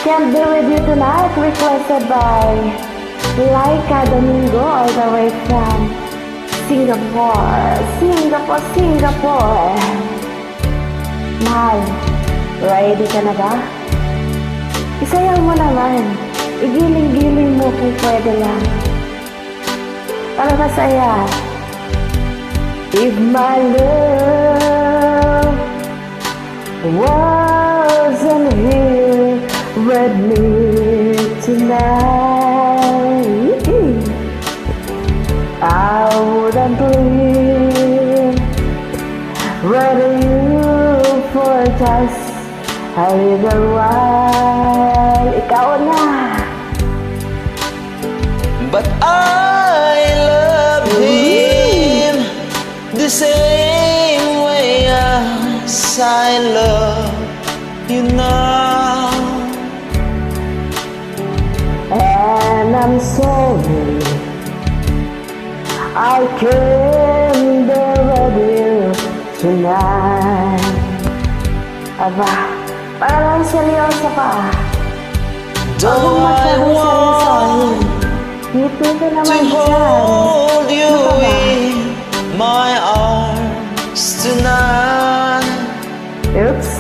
Can't Be With You Tonight, requested by Laika Domingo, all the way from Singapore. Mahal, ready ka na ba? Isayaw mo naman. Igiling-giling mo kung pwede lang. Para masaya. If my love wasn't here with me tonight, I wouldn't leave whether you for just a little while. Ikaw na. But I love him the same way as I love you now. And I'm sorry I can't be with you tonight. Aba, parang seryoso ka. Though I want Ngiti ka to naman dyan. hold you Ano ka ba? in my arms tonight. Oops,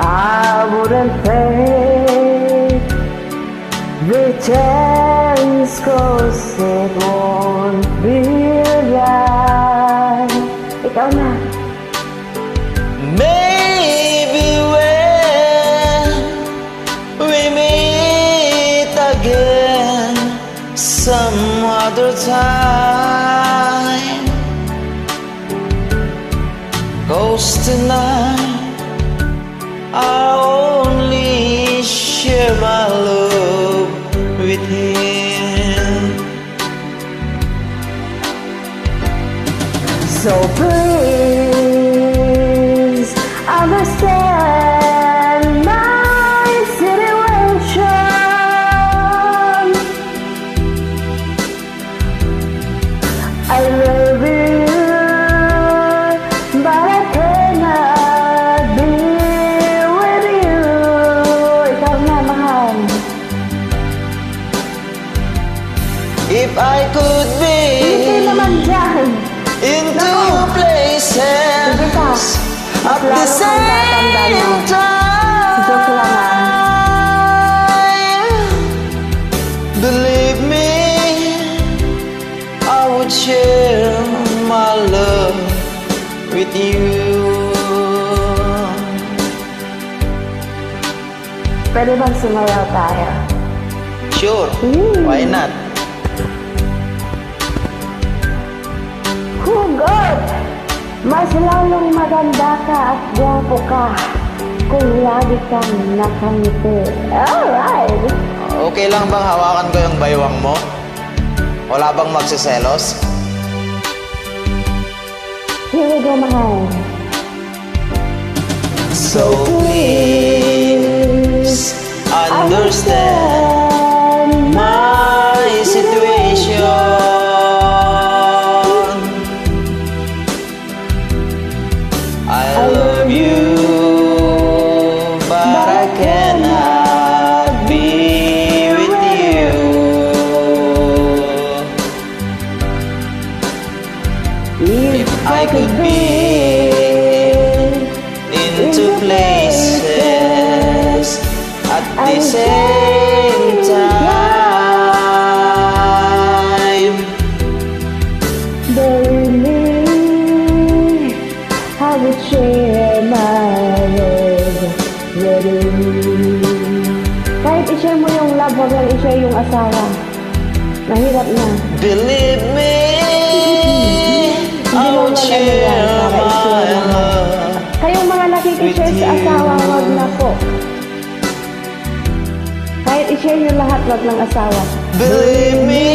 I wouldn't take the chance, 'cause it won't be right. Ikaw na. Maybe when we meet again some other time, 'cause tonight I only share my love with him. So please understand my situation. I love you, but I cannot be with you. Ikaw na, mahal. If I could Hindi be naman dyan. in two places Sige ka. at the Lalo kang tatanda same mo. Joke lang time, believe me, I would share my love with you. Pwede bang sumayaw tayo? Sure, why not? Hugot! Mas lalong maganda ka at gwapo ka kung lagi kang nakangiti. Alright! Okay lang bang hawakan ko yung baywang mo? Wala bang magsiselos? Here we go, mahal. So please understand my situation. I love you, but I cannot be with you. If I could be in two places at the same time, believe me, I would share my love with you. Kahit i-share mo yung love, huwag lang i-share yung asawa. Mahirap na. believe me, I would share my love. Kayong mga nakikishare sa asawa, wag na po. Kahit i-share nyo lahat, wag ng asawa. Believe me,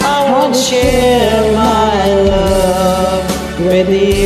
I would share my love with you.